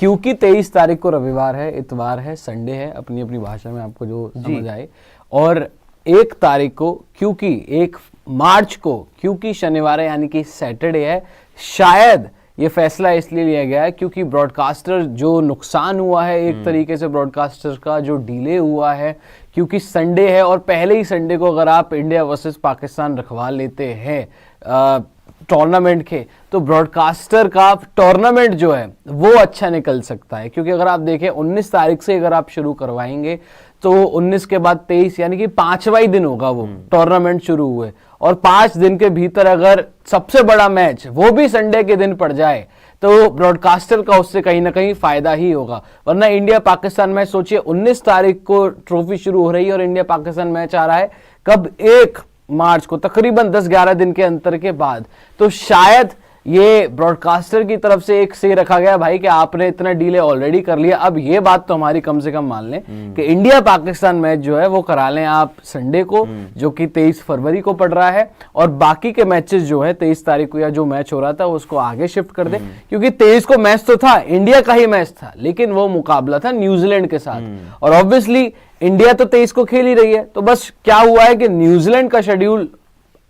क्योंकि 23 तारीख को रविवार है, इतवार है, संडे है, अपनी अपनी भाषा में आपको जो समझ आए, और 1 तारीख को क्योंकि 1 मार्च को क्योंकि शनिवार है यानी कि सैटरडे है, शायद ये फैसला इसलिए लिया गया है क्योंकि ब्रॉडकास्टर जो नुकसान हुआ है एक तरीके से ब्रॉडकास्टर का जो डिले हुआ है, क्योंकि संडे है और पहले ही संडे को अगर आप इंडिया वर्सेस पाकिस्तान रखवा लेते हैं टूर्नामेंट के, तो ब्रॉडकास्टर का टूर्नामेंट जो है वो अच्छा निकल सकता है। क्योंकि अगर आप देखें 19 तारीख से अगर आप शुरू करवाएंगे तो 19 के बाद 23 यानी कि 5वां ही दिन होगा वो टूर्नामेंट शुरू हुए, और 5 दिन के भीतर अगर सबसे बड़ा मैच वो भी संडे के दिन पड़ जाए तो ब्रॉडकास्टर का उससे कहीं ना कहीं फायदा ही होगा। वरना इंडिया पाकिस्तान मैच सोचिए 19 तारीख को ट्रॉफी शुरू हो रही है और इंडिया पाकिस्तान मैच आ रहा है कब, 1 मार्च को, तकरीबन 10-11 दिन के अंतर के बाद। तो शायद ये ब्रॉडकास्टर की तरफ से एक से रखा गया भाई कि आपने इतना डिले ऑलरेडी कर लिया, अब ये बात तो हमारी कम से कम मान लें कि इंडिया पाकिस्तान मैच जो है वो करा लें आप संडे को, जो कि 23 फरवरी को पड़ रहा है, और बाकी के मैचेस जो है 23 तारीख को या जो मैच हो रहा था उसको आगे शिफ्ट कर दें। क्योंकि 23 को मैच तो था, इंडिया का ही मैच था, लेकिन वो मुकाबला था न्यूजीलैंड के साथ, और ऑब्वियसली इंडिया तो 23 को खेल ही रही है। तो बस क्या हुआ है कि न्यूजीलैंड का शेड्यूल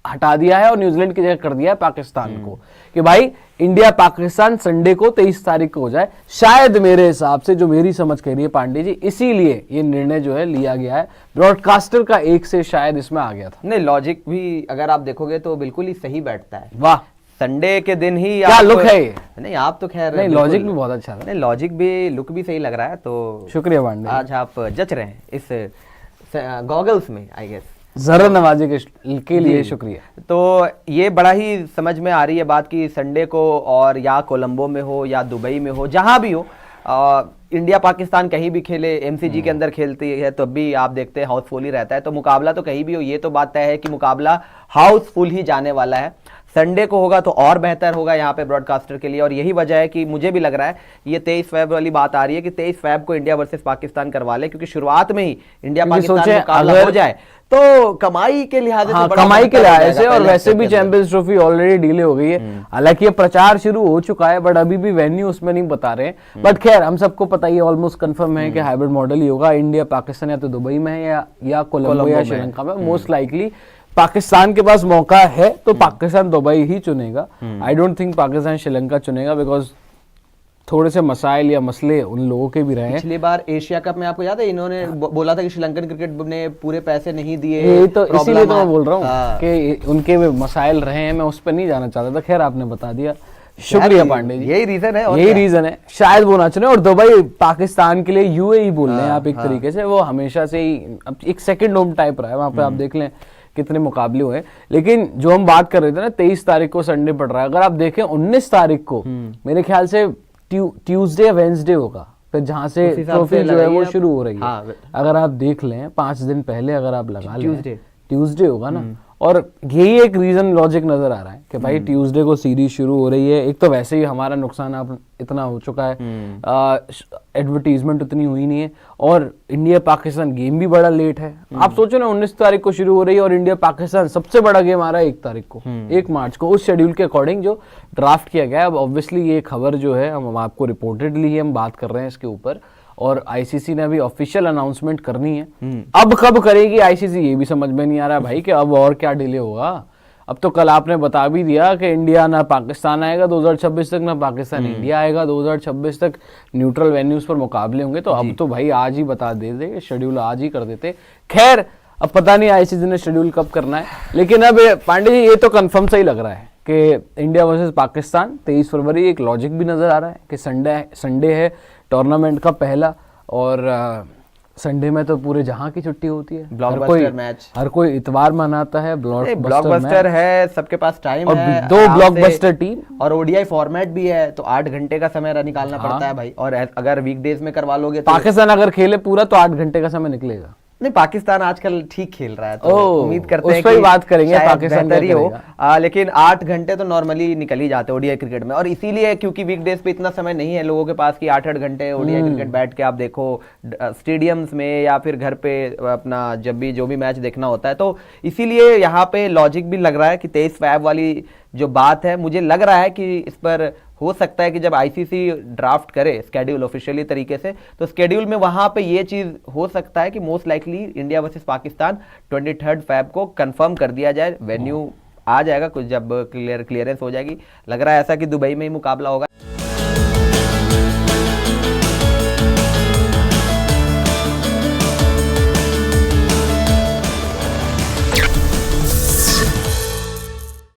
हटा दिया है और न्यूजीलैंड की जगह कर दिया है पाकिस्तान को, कि भाई इंडिया पाकिस्तान संडे को 23 तारीख को हो जाए। शायद मेरे हिसाब से, जो मेरी समझ कह रही है पांडे जी, इसीलिए ये निर्णय जो है लिया गया है। ब्रॉडकास्टर का एक से शायद इसमें आ गया था। नहीं, लॉजिक भी अगर आप देखोगे तो बिल्कुल ही सही बैठता है। वाह, संडे के दिन ही क्या लुक है ये। नहीं, आप तो खैर नहीं, लॉजिक भी बहुत अच्छा था। नहीं, लॉजिक भी, लुक भी सही लग रहा है। तो शुक्रिया पांडे, आज आप जच रहे हैं इस गॉगल्स में, आई गेस। जरा नवाजे के लिए शुक्रिया। तो ये बड़ा ही समझ में आ रही है बात कि संडे को, और या कोलंबो में हो या दुबई में हो, जहां भी हो, इंडिया पाकिस्तान कहीं भी खेले, एमसीजी के अंदर खेलती है तो भी आप देखते हैं हाउसफुल ही रहता है। तो मुकाबला तो कहीं भी हो, ये तो बात तय है कि मुकाबला हाउसफुल ही जाने वाला है। संडे को होगा तो और बेहतर होगा यहाँ पे ब्रॉडकास्टर के लिए, और यही वजह है कि मुझे भी लग रहा है ये 23 फरवरी वाली बात आ रही है कि 23 फरवरी को इंडिया वर्सेस पाकिस्तान करवा ले, क्योंकि शुरुआत में ही इंडिया पाकिस्तान मुकाबला हो जाए तो कमाई के लिहाज से, कमाई के लिहाज से, और वैसे भी चैंपियंस ट्रॉफी ऑलरेडी डिले हो गई है। हालांकि ये प्रचार शुरू हो चुका है, बट अभी भी वेन्यू उसमें नहीं बता रहे हैं। बट खैर, हम सबको पता ही ऑलमोस्ट कंफर्म है कि हाइब्रिड मॉडल ही होगा। इंडिया पाकिस्तान या तो दुबई में है या कोलंबो या श्रीलंका में। मोस्ट लाइकली पाकिस्तान के पास मौका है तो पाकिस्तान दुबई ही चुनेगा। I don't think Pakistan Sri Lanka चुनेगा, बिकॉज थोड़े से मसाइल या मसले उन लोगों के भी रहे। पिछली बार एशिया कप में आपको याद है इन्होंने बोला था कि श्रीलंकन क्रिकेट ने पूरे पैसे नहीं दिए, ये तो इसीलिए तो मैं बोल रहा हूँ कि उनके मसाइल रहे हैं। मैं उस पर नहीं जाना चाहता था, खैर आपने बता दिया, शुक्रिया पांडे जी। यही रीजन है, यही रीजन है, शायद वो ना चुने। और दुबई पाकिस्तान के लिए यूएई बोल रहे हैं आप एक तरीके से, वो हमेशा से ही एक सेकंड होम टाइप रहा है वहां पे। आप देख लें कितने मुकाबले हुए। लेकिन जो हम बात कर रहे थे ना, 23 तारीख को संडे पड़ रहा है, अगर आप देखें 19 तारीख को मेरे ख्याल से ट्यूसडे या वेंसडे होगा, फिर जहां से ट्रॉफी जो है वो शुरू हो रही है। हाँ, अगर आप देख लें 5 दिन पहले अगर आप लगा लें, ट्यूसडे होगा ना। और यही एक रीजन लॉजिक नजर आ रहा है कि भाई ट्यूसडे को सीरीज शुरू हो रही है। एक तो वैसे ही हमारा नुकसान आप इतना हो चुका है, एडवर्टीजमेंट उतनी हुई नहीं है, और इंडिया पाकिस्तान गेम भी बड़ा लेट है। आप सोचो ना, 19 तारीख को शुरू हो रही है और इंडिया पाकिस्तान सबसे बड़ा गेम आ रहा है 1 तारीख को, 1 मार्च को, उस शेड्यूल के अकॉर्डिंग जो ड्राफ्ट किया गया है। अब ऑब्वियसली ये खबर जो है हम आपको रिपोर्टेडली हम बात कर रहे हैं इसके ऊपर, और आईसीसी ने अभी ऑफिशियल अनाउंसमेंट करनी है। अब कब करेगी आईसीसी ये भी समझ में नहीं आ रहा भाई कि अब और क्या डिले होगा। अब तो कल आपने बता भी दिया कि इंडिया ना पाकिस्तान आएगा 2026 तक, ना पाकिस्तान इंडिया आएगा 2026 तक, न्यूट्रल वेन्यूज पर मुकाबले होंगे। तो अब तो भाई आज ही बता देते, शेड्यूल आज ही कर देते। खैर, अब पता नहीं आईसीसी ने शेड्यूल कब करना है, लेकिन अब पांडे जी ये तो कंफर्म सही लग रहा है कि इंडिया वर्सेस पाकिस्तान 23 फरवरी। एक लॉजिक भी नजर आ रहा है कि संडे है टूर्नामेंट का पहला, और संडे में तो पूरे जहां की छुट्टी होती है। ब्लॉकबस्टर मैच हर कोई इतवार मनाता है, ब्लॉकबस्टर है, सबके पास टाइम और है, 2 ब्लॉकबस्टर टीम, और ओडीआई फॉर्मेट भी है, तो 8 घंटे का समय निकालना पड़ता है भाई। और अगर वीकडेज में करवा लोगे तो पाकिस्तान अगर खेले पूरा तो 8 घंटे का समय निकलेगा। नहीं, पाकिस्तान आजकल ठीक खेल रहा है, तो उम्मीद करते हैं कि बात करेंगे पाकिस्तान ही हो। लेकिन 8 घंटे तो नॉर्मली निकल ही जाते हैं ओडीआई क्रिकेट में, और इसीलिए क्योंकि वीकडेज पे इतना समय नहीं है लोगों के पास कि 8-8 घंटे ओडीआई क्रिकेट बैठ के आप देखो स्टेडियम्स में या फिर घर पे अपना जब भी जो भी मैच देखना होता है। तो इसीलिए यहाँ पे लॉजिक भी लग रहा है कि 23 फरवरी वाली जो बात है, मुझे लग रहा है कि इस पर हो सकता है कि जब आईसीसी ड्राफ्ट करे स्केड्यूल ऑफिशियली तरीके से, तो स्केड्यूल में वहां पे ये चीज हो सकता है कि most likely India versus Pakistan 23 Feb को कंफर्म कर दिया जाए। वेन्यू आ जाएगा कुछ जब क्लियरेंस हो जाएगी। लग रहा है ऐसा कि दुबई में ही मुकाबला होगा।